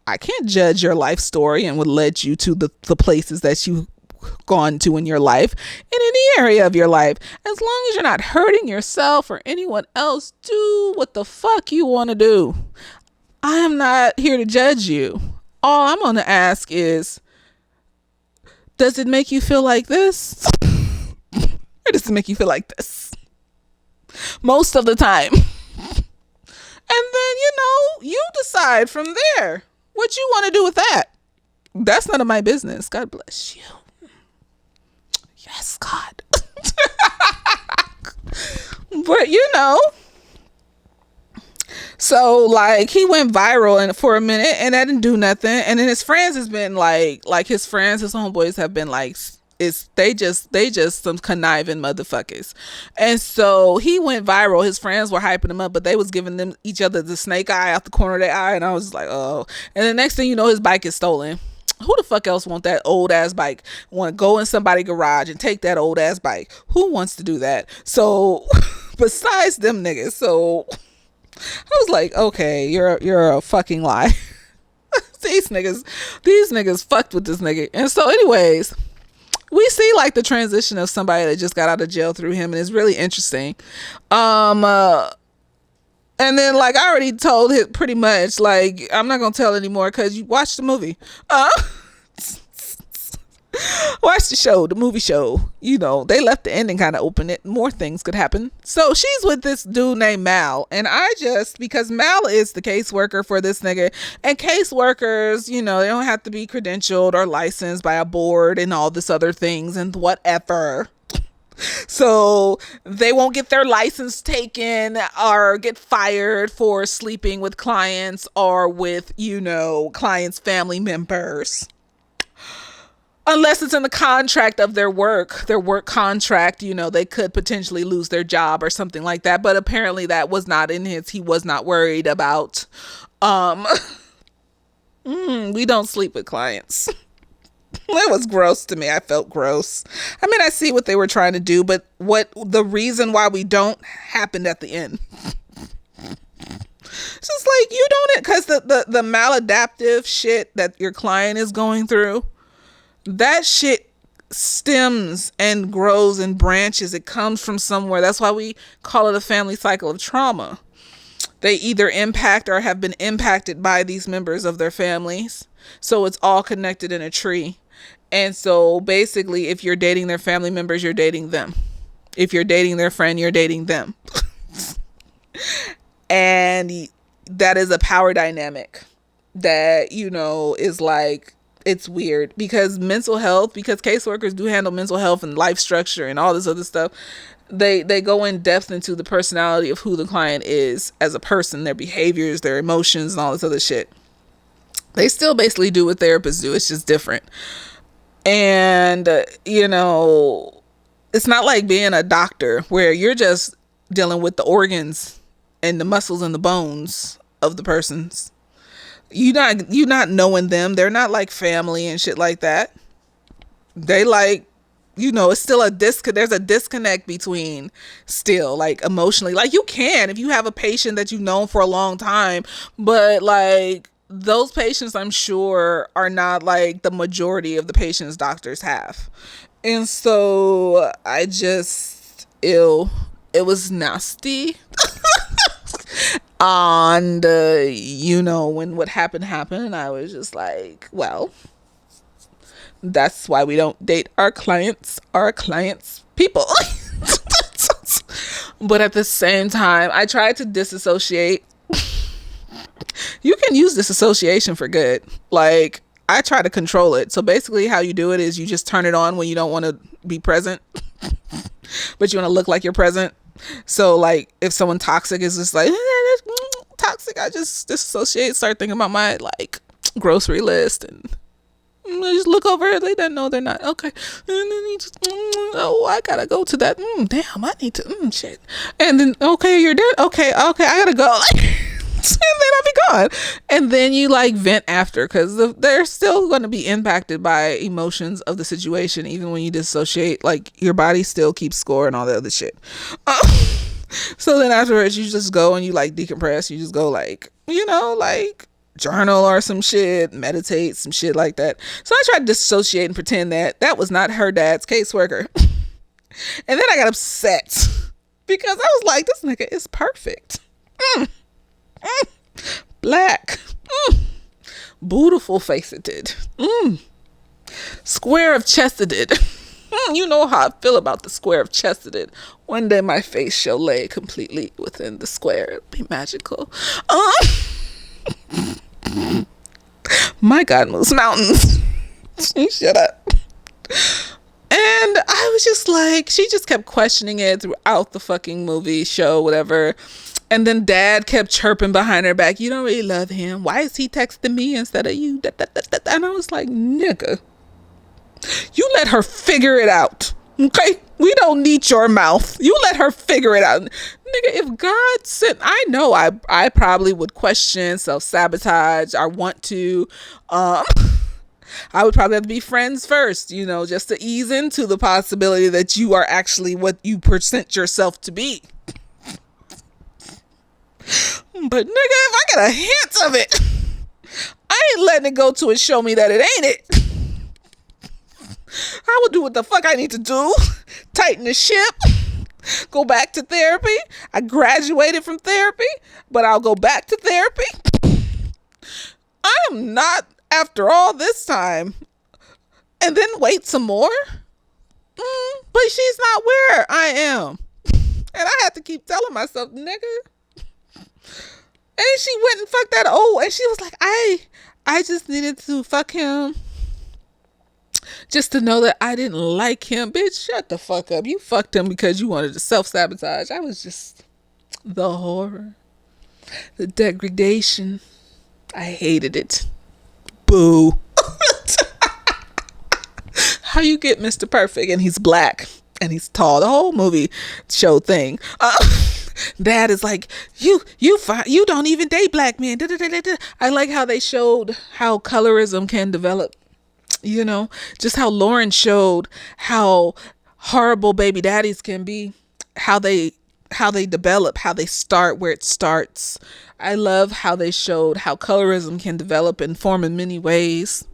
I can't judge your life story and what led you to the places that you've gone to in your life, in any area of your life. As long as you're not hurting yourself or anyone else, do what the fuck you want to do. I am not here to judge you. All I'm going to ask is, does it make you feel like this? Or does it make you feel like this? Most of the time. And then, you decide from there what you want to do with that. That's none of my business. God bless you. Yes, God. But, so like he went viral and for a minute, and that didn't do nothing. And then his friends has been like his friends, his homeboys have been like, they just some conniving motherfuckers. And so he went viral. His friends were hyping him up, but they was giving them each other the snake eye out the corner of their eye. And I was like, oh. And the next thing you know, his bike is stolen. Who the fuck else want that old ass bike? Want to go in somebody's garage and take that old ass bike? Who wants to do that? So besides them niggas, so I was like, okay, you're a fucking lie. See, these niggas fucked with this nigga. And so anyways, we see like the transition of somebody that just got out of jail through him, and it's really interesting. And then, like, I already told it pretty much. Like, I'm not gonna tell anymore because you watched the movie. Watch the show, the movie show. You know, they left the ending kind of open. It more things could happen. So she's with this dude named Mal, and because Mal is the caseworker for this nigga, and caseworkers, you know, they don't have to be credentialed or licensed by a board and all this other things and whatever. So they won't get their license taken or get fired for sleeping with clients or with, you know, clients' family members. Unless it's in the contract of their work contract, you know, they could potentially lose their job or something like that. But apparently that was not in he was not worried about. We don't sleep with clients. It was gross to me. I felt gross. I mean, I see what they were trying to do, but the reason why we don't happened at the end. It's just like, you don't, because the maladaptive shit that your client is going through, that shit stems and grows and branches. It comes from somewhere. That's why we call it a family cycle of trauma. They either impact or have been impacted by these members of their families. So it's all connected in a tree. And so basically, if you're dating their family members, you're dating them. If you're dating their friend, you're dating them. And that is a power dynamic that, you know, is like, it's weird because caseworkers do handle mental health and life structure and all this other stuff. They go in depth into the personality of who the client is as a person, their behaviors, their emotions, and all this other shit. They still basically do what therapists do. It's just different. And, you know, it's not like being a doctor where you're just dealing with the organs and the muscles and the bones of the persons. You not knowing them. They're not like family and shit like that. They like, you know, it's still there's a disconnect between still, like, emotionally. Like, you can, if you have a patient that you've known for a long time, but like, those patients, I'm sure, are not like the majority of the patients doctors have. And so it was nasty. And, you know, when what happened, I was just like, well, that's why we don't date our clients people. But at the same time, I tried to disassociate. You can use disassociation for good. Like, I try to control it. So basically how you do it is you just turn it on when you don't want to be present, but you want to look like you're present. So like if someone toxic is just like, toxic, I just disassociate, start thinking about my like grocery list, and I just look over it. They don't know they're not okay. And then you just, oh, I gotta go to that. Damn, I need to shit. And then okay, you're dead. Okay, I gotta go. And then I'll be gone. And then you like vent after, because they're still going to be impacted by emotions of the situation, even when you dissociate. Like, your body still keeps score and all the other shit. So then afterwards, you just go and you like decompress. You just go like, you know, like journal or some shit, meditate, some shit like that. So I tried to dissociate and pretend that was not her dad's caseworker. And then I got upset because I was like, this nigga is perfect. Black, beautiful faceted, square of chested. You know how I feel about the square of chested. One day my face shall lay completely within the square. It'll be magical. My God moves mountains. Shut up. And I was just like, she just kept questioning it throughout the fucking movie, show, whatever. And then dad kept chirping behind her back, you don't really love him. Why is he texting me instead of you? And I was like, nigga, you let her figure it out. Okay? We don't need your mouth. You let her figure it out. Nigga, if God sent, I know I probably would question, self-sabotage. I want to, I would probably have to be friends first, you know, just to ease into the possibility that you are actually what you present yourself to be. But nigga, if I get a hint of it, I ain't letting it go to it show me that it ain't it. I will do what the fuck I need to do. Tighten the ship. Go back to therapy. I graduated from therapy, but I'll go back to therapy. I am not, after all this time, and then wait some more. But she's not where I am. And I had to keep telling myself, nigga. And she went and fucked that old, and she was like, I just needed to fuck him just to know that I didn't like him. Bitch, shut the fuck up. You fucked him because you wanted to self-sabotage. I was just the horror, the degradation. I hated it. Boo. How you get Mr. Perfect and he's black and he's tall? The whole movie show thing. Dad is like, you don't even date black men. I like how they showed how colorism can develop. You know, just how Lauren showed how horrible baby daddies can be, how they develop, how they start where it starts. I love how they showed how colorism can develop and form in many ways.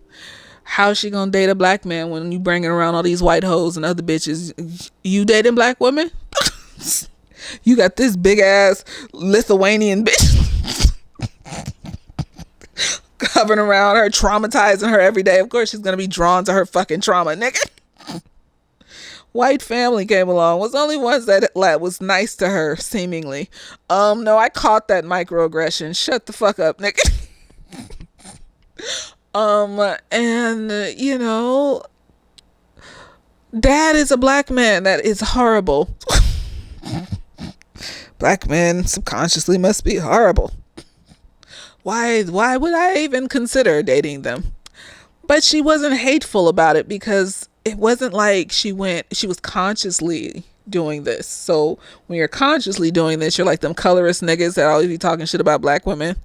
How's she gonna date a black man when you bringing around all these white hoes and other bitches? You dating black women? You got this big ass Lithuanian bitch hovering around her, traumatizing her every day. Of course she's gonna be drawn to her fucking trauma, nigga. White family came along, was the only ones that was nice to her, seemingly. No, I caught that microaggression. Shut the fuck up, nigga. And you know, dad is a black man. That is horrible. Black men subconsciously must be horrible. Why would I even consider dating them? But she wasn't hateful about it because it wasn't like she was consciously doing this. So when you're consciously doing this, you're like them colorist niggas that always be talking shit about black women.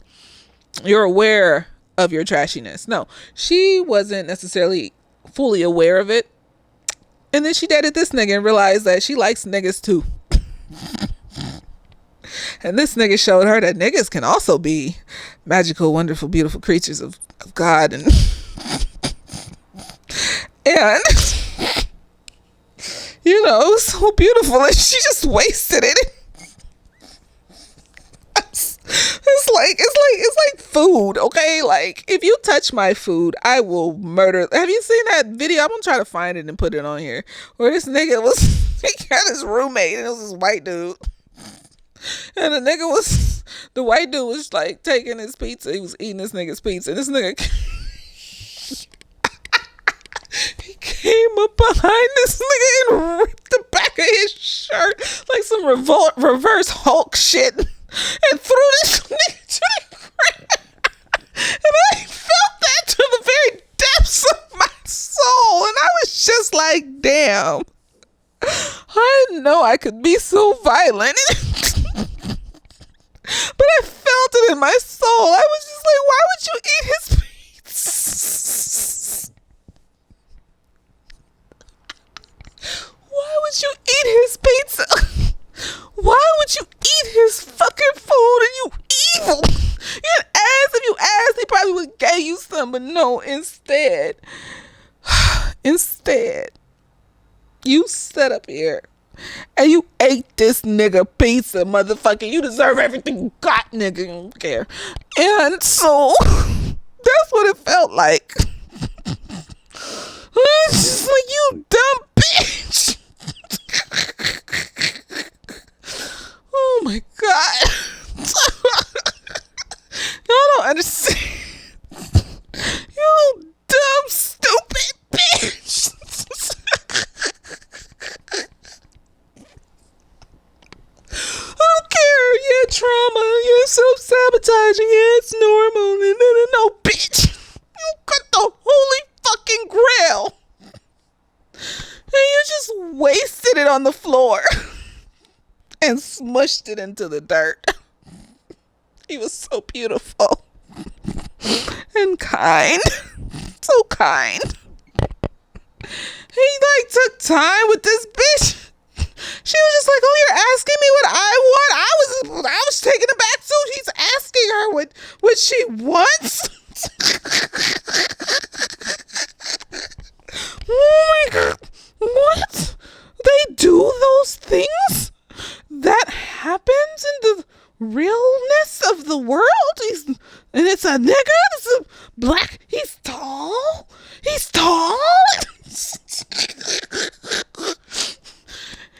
You're aware of your trashiness. No, she wasn't necessarily fully aware of it. And then she dated this nigga and realized that she likes niggas too. And this nigga showed her that niggas can also be magical, wonderful, beautiful creatures of God. And you know, so beautiful, and she just wasted it. It's like food, okay? Like, if you touch my food, I will murder. Have you seen that video? I'm gonna try to find it and put it on here. Where this nigga he had his roommate, and it was this white dude. And the white dude was like taking his pizza. He was eating this nigga's pizza. And this nigga, he came up behind this nigga and ripped the back of his shirt like some reverse Hulk shit and threw this nigga to the ground. And I felt that to the very depths of my soul. And I was just like, damn. I didn't know I could be so violent. But I felt it in my soul. I was just like, why would you eat his pizza? Why would you eat his pizza? Why would you eat his fucking food? And you evil. You'd ask, if you asked, he probably would have gave you some. But no, instead, you sat up here and you ate this nigga pizza, motherfucker. You deserve everything you got, nigga. You don't care. And so that's what it felt like. It's just like, you dumb bitch. Oh my God. Y'all don't understand. You dumb, stupid bitch. I don't care. Yeah, trauma. Yeah, self-sabotaging. Yeah, it's normal. No, bitch. You cut the holy fucking grail. And you just wasted it on the floor. And smushed it into the dirt. He was so beautiful. And kind. So kind. He like took time with this bitch. She was just like, oh, you're asking me what I want? I was taken aback too. He's asking her what she wants. Oh my god. What? They do those things? That happens in the realness of the world? And it's a nigga? It's a black? He's tall? He's tall?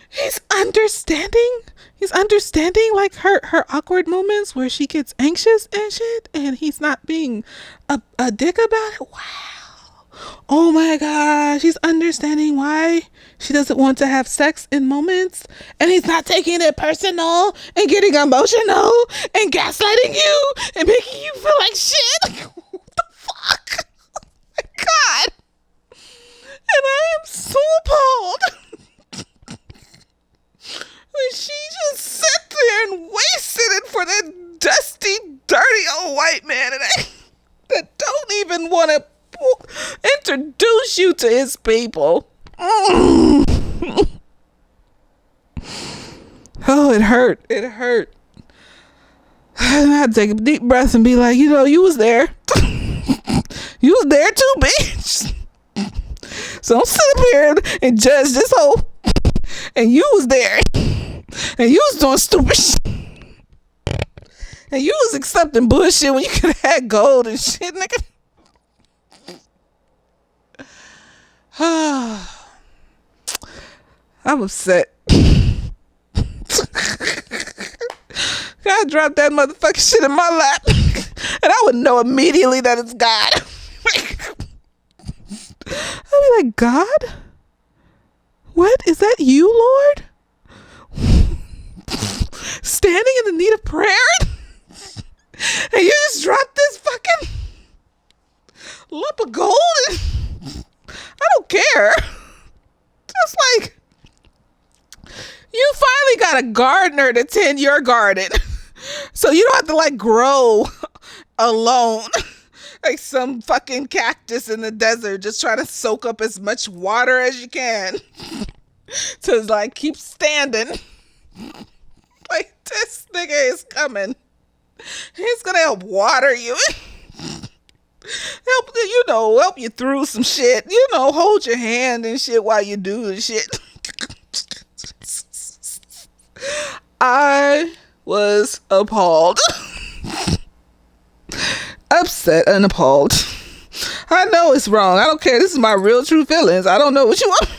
He's understanding? He's understanding like her awkward moments where she gets anxious and shit, and he's not being a dick about it? Wow. Oh my gosh, he's understanding why she doesn't want to have sex in moments, and he's not taking it personal and getting emotional and gaslighting you and making you feel like shit. What the fuck? Oh my god. And I am so appalled. She just sat there and wasted it for that dusty, dirty old white man that don't even want to introduce you to his people. Oh, it hurt. It hurt. And I had to take a deep breath and be like, you know, you was there. You was there too, bitch. So don't sit up here and judge this hoe. And you was there. And you was doing stupid shit. And you was accepting bullshit when you could have had gold and shit, nigga. I'm upset. God dropped that motherfucking shit in my lap. And I would know immediately that it's God. I'd be like, God? What? Is that you, Lord? Standing in the need of prayer? And you just dropped this fucking lump of gold? I don't care. Just like, you finally got a gardener to tend your garden. So you don't have to like grow alone. Like some fucking cactus in the desert, just trying to soak up as much water as you can to like keep standing. Like, this nigga is coming. He's gonna help water you. Help you through some shit. Hold your hand and shit while you do the shit. I was appalled. Upset and appalled. I know it's wrong. I don't care. This is my real true feelings. I don't know what you want.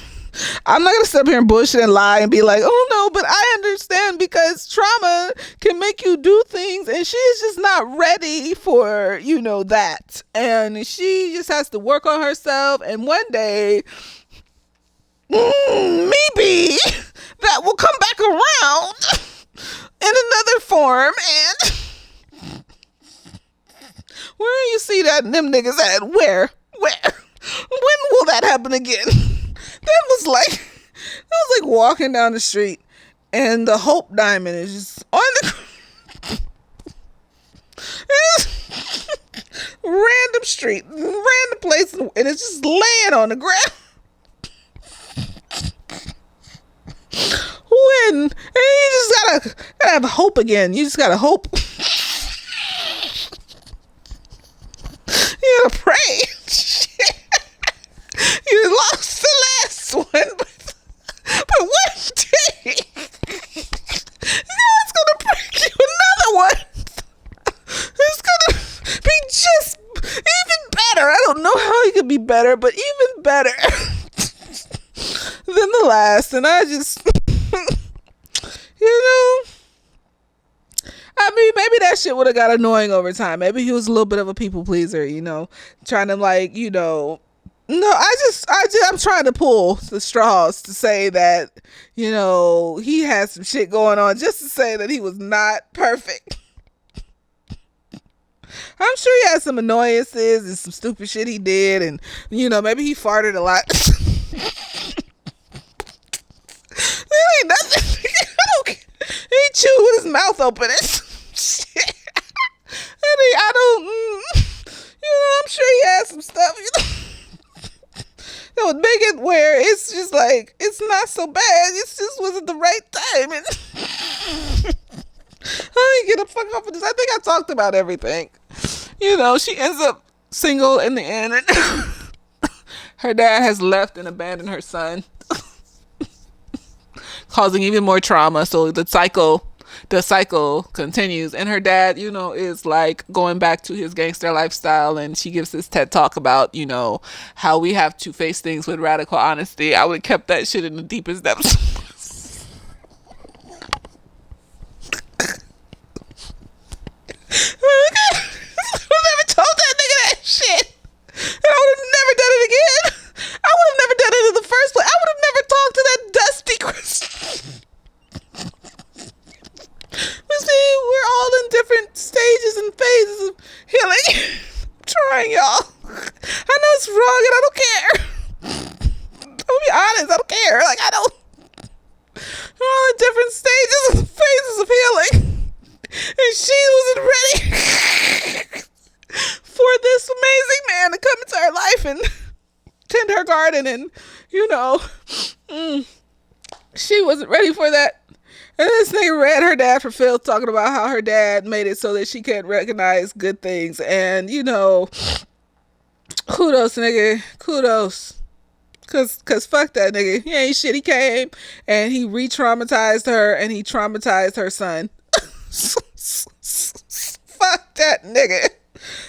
I'm not going to sit up here and bullshit and lie and be like, oh no, but I understand because trauma can make you do things and she's just not ready for, that. And she just has to work on herself. And one day, maybe that will come back around in another form. And where you see that them niggas at? Where? When will that happen again? That was like walking down the street and the Hope Diamond is just on the random street, random place, and it's just laying on the ground. And you just gotta have hope again. You just gotta hope. You gotta pray. You lost the last one, but one day God's gonna bring you another one. It's gonna be just even better. I don't know how he could be better, but even better than the last. And I just, I mean, maybe that shit would have got annoying over time. Maybe he was a little bit of a people pleaser, trying to no, I'm trying to pull the straws to say that, he had some shit going on just to say that he was not perfect. I'm sure he had some annoyances and some stupid shit he did. And, maybe he farted a lot. There ain't nothing. I don't care. He chewed with his mouth open. Shit. I'm sure he had some stuff, that would make it where it's just like, it's not so bad. It just wasn't the right time. And I didn't get a fuck off of this. I think I talked about everything. She ends up single in the end. And her dad has left and abandoned her son, causing even more trauma. So the cycle continues, and her dad, is like going back to his gangster lifestyle, and she gives this TED talk about, how we have to face things with radical honesty. I would have kept that shit in the deepest depths. I never told that nigga that shit. And I would have never done it again. I would have never done it in the first place. I would have never talked to that dusty Chris. But see, we're all in different stages and phases of healing. I'm trying, y'all. I know it's wrong and I don't care. I'm gonna be honest, I don't care. Like, I don't. We're all in different stages and phases of healing. And she wasn't ready for this amazing man to come into her life and tend her garden. And, she wasn't ready for that. And this nigga read her dad for Phil, talking about how her dad made it so that she can't recognize good things. And, kudos, nigga. Kudos. Cause fuck that nigga. He ain't shit. He came and he re-traumatized her and he traumatized her son. Fuck that nigga.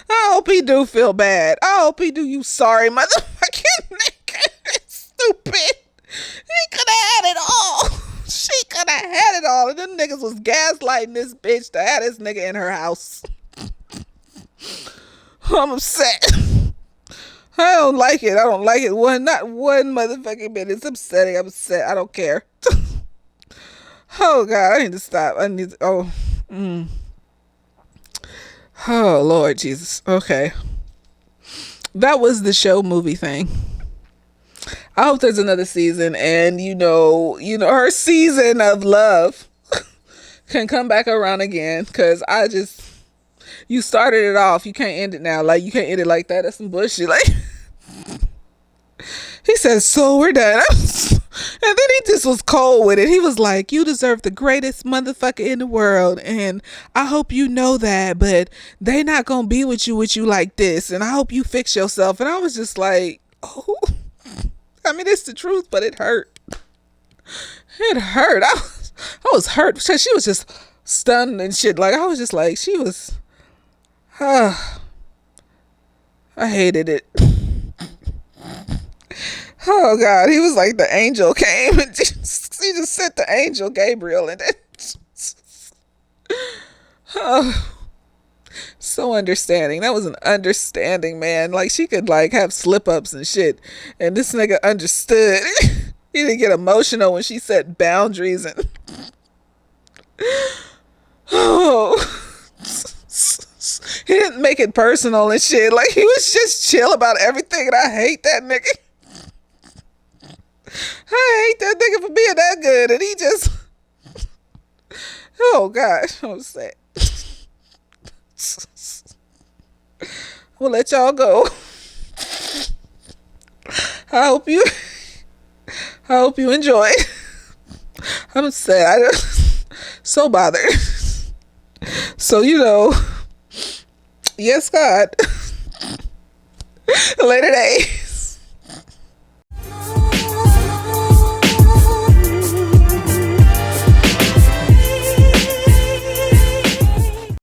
I hope he do feel bad. I hope he do, you sorry motherfucking nigga. Stupid. He could have had it all. She could have had it all. And them niggas was gaslighting this bitch to have this nigga in her house. I'm upset. I don't like it. I don't like it. Not one motherfucking bit. It's upsetting. I'm upset. I don't care. Oh God, I need to stop. Oh Lord Jesus. Okay. That was the show movie thing. I hope there's another season, and her season of love can come back around again, because you started it off. You can't end it now. Like, you can't end it like that. That's some bullshit. Like, he said, so we're done. And then he just was cold with it. He was like, you deserve the greatest motherfucker in the world, and I hope you know that, but they not gonna be with you like this, and I hope you fix yourself. And I was just like, oh, I mean, it's the truth, but it hurt. It hurt. I was hurt because she was just stunned and shit. Like, I was just like, she was, I hated it. Oh God, he was like the angel came and he just sent the angel Gabriel, and then so understanding. That was an understanding man. Like, she could like have slip ups and shit, and this nigga understood. He didn't get emotional when she set boundaries and he didn't make it personal and shit. Like, he was just chill about everything, and I hate that nigga. I hate that nigga for being that good, and he just, oh gosh, I'm sad. We'll let y'all go. I hope you enjoyed. I'm sad. I'm so bothered. So, yes, God. Later day.